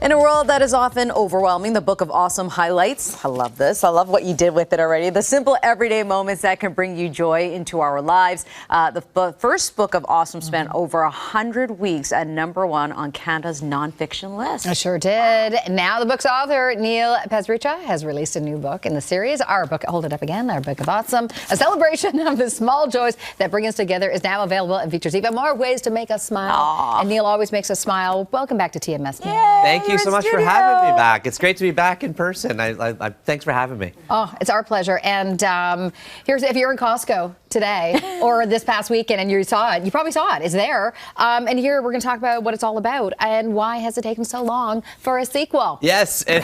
In a world that is often overwhelming, the Book of Awesome highlights, I love this, I love what you did with it already, the simple everyday moments that can bring you joy into our lives. The first Book of Awesome spent over 100 weeks at #1 on Canada's nonfiction list. I sure did. Now the book's author, Neil Pasricha, has released a new book in the series. Our book, hold it up again, our Book of Awesome, a celebration of the small joys that bring us together, is now available and features even more ways to make us smile. Aww. And Neil always makes us smile. Welcome back to TMS, Neil. Thank you so much for having me back. It's great to be back in person. Thanks for having me. Oh, it's our pleasure. And here's, if you're in Costco today or this past weekend and you saw it, you probably saw it. It's there. And here we're going to talk about what it's all about and why has it taken so long for a sequel. Yes, it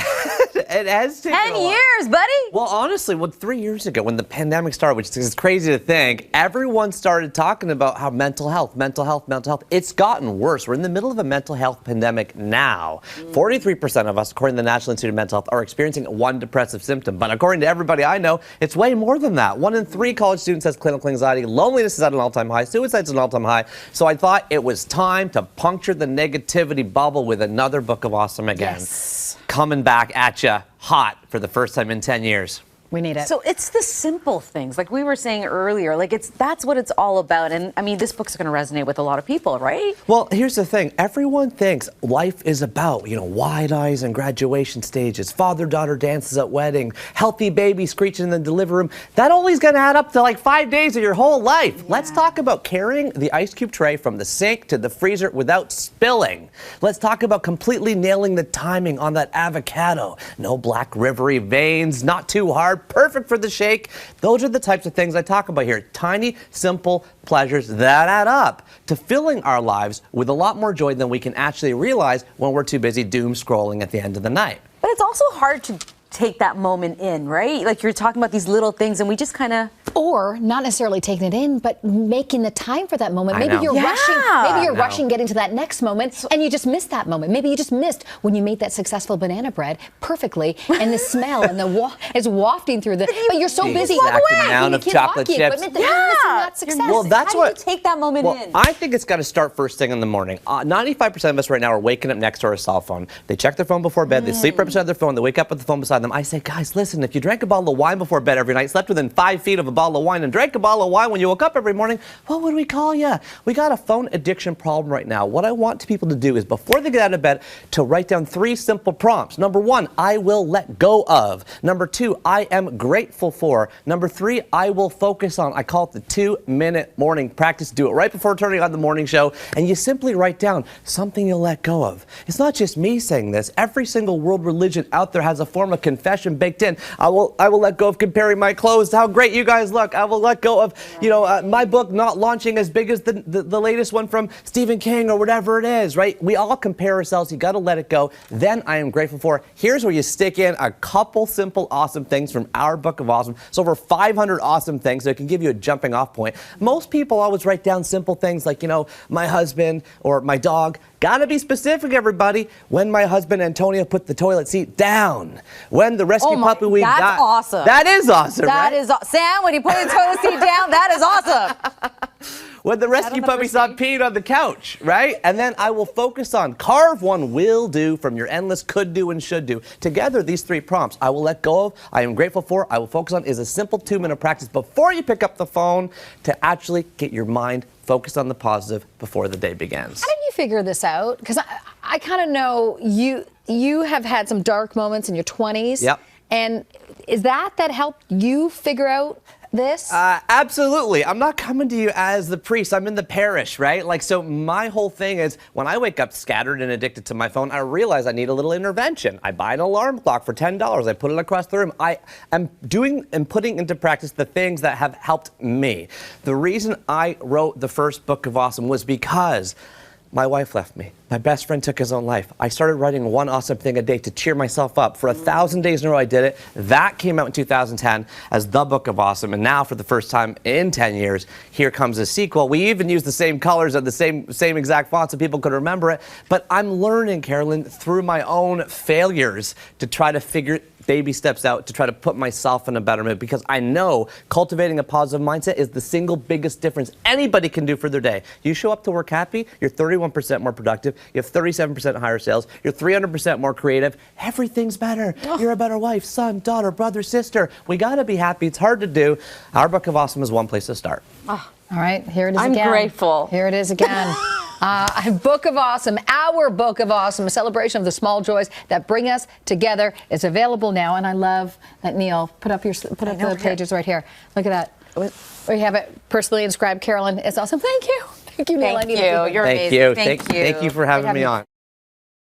has taken 10 years, buddy. Well, honestly, 3 years ago when the pandemic started, which is crazy to think, everyone started talking about how mental health. It's gotten worse. We're in the middle of a mental health pandemic now. 43% of us, according to the National Institute of Mental Health, are experiencing one depressive symptom. But according to everybody I know, it's way more than that. 1 in 3 college students has clinical anxiety. Loneliness is at an all-time high. Suicide's at an all-time high. So I thought it was time to puncture the negativity bubble with another Book of Awesome again. Yes. Coming back at you hot for the first time in 10 years. We need it. So it's the simple things, like we were saying earlier, like that's what it's all about. And I mean, this book's going to resonate with a lot of people, right? Well, here's the thing. Everyone thinks life is about, wide eyes and graduation stages, father-daughter dances at wedding, healthy baby screeching in the delivery room. That only's going to add up to like 5 days of your whole life. Yeah. Let's talk about carrying the ice cube tray from the sink to the freezer without spilling. Let's talk about completely nailing the timing on that avocado. No black rivery veins, not too hard. Perfect for the shake. Those are the types of things I talk about here. Tiny, simple pleasures that add up to filling our lives with a lot more joy than we can actually realize when we're too busy doom scrolling at the end of the night. But it's also hard to take that moment in, right? Like you're talking about these little things and we just kind of... Or not necessarily taking it in, but making the time for that moment. Maybe you're rushing getting to that next moment and you just missed that moment. Maybe you just missed when you made that successful banana bread perfectly and the smell and it's wafting through the... But you're so busy. Walk away. Amount of chocolate chips. You're missing that success. Well, that's How do you take that moment in? I think it's got to start first thing in the morning. 95% of us right now are waking up next to our cell phone. They check their phone before bed. They sleep right beside their phone. They wake up with the phone beside them. I say, guys, listen, if you drank a bottle of wine before bed every night, slept within 5 feet of a bottle of wine, and drank a bottle of wine when you woke up every morning, what would we call you? We got a phone addiction problem right now. What I want people to do is, before they get out of bed, to write down 3 simple prompts. Number 1, I will let go of. Number 2, I am grateful for. Number 3, I will focus on. I call it the 2-minute morning practice. Do it right before turning on the morning show, and you simply write down something you'll let go of. It's not just me saying this. Every single world religion out there has a form of confession baked in. I will let go of comparing my clothes to how great you guys look. I will let go of, my book not launching as big as the latest one from Stephen King or whatever it is, right? We all compare ourselves. You got to let it go. Then I am grateful for. Here's where you stick in a couple simple awesome things from our Book of Awesome. It's over 500 awesome things, so it can give you a jumping off point. Most people always write down simple things like, my husband or my dog. Gotta be specific, everybody. When my husband Antonio put the toilet seat down. When the rescue puppy we got. That's awesome. That is awesome, That right? is Sam, when you put the toilet seat down, that is awesome. When the rescue puppy stopped peeing on the couch, right? And then I will focus on carve one will do from your endless could do and should do. Together, these 3 prompts, I will let go of, I am grateful for, I will focus on, is a simple 2-minute practice before you pick up the phone to actually get your mind focused on the positive before the day begins. How did you figure this out? Because I kind of know you have had some dark moments in your 20s. Yep. And is that helped you figure out this? Absolutely. I'm not coming to you as the priest. I'm in the parish, right? So my whole thing is when I wake up scattered and addicted to my phone, I realize I need a little intervention. I buy an alarm clock for $10. I put it across the room. I am doing and putting into practice the things that have helped me. The reason I wrote the first Book of Awesome was because my wife left me. My best friend took his own life. I started writing one awesome thing a day to cheer myself up. For 1,000 days in a row, I did it. That came out in 2010 as the Book of Awesome. And now, for the first time in 10 years, here comes a sequel. We even use the same colors and the same exact font so people could remember it. But I'm learning, Carolyn, through my own failures to try to figure baby steps out to try to put myself in a better mood, because I know cultivating a positive mindset is the single biggest difference anybody can do for their day. You show up to work happy, you're 31% more productive, you have 37% higher sales, you're 300% more creative, everything's better. You're a better wife, son, daughter, brother, sister. We gotta be happy. It's hard to do. Our Book of Awesome is one place to start. All right, here it is again. I'm grateful. Here it is again. Book of Awesome, our Book of Awesome, a celebration of the small joys that bring us together. It's available now, and I love that Neil put up the pages right here. Look at that. We have it personally inscribed. Carolyn, it's awesome. Thank you. Thank you, Neil. Thank you. You're amazing. Thank you for having me on.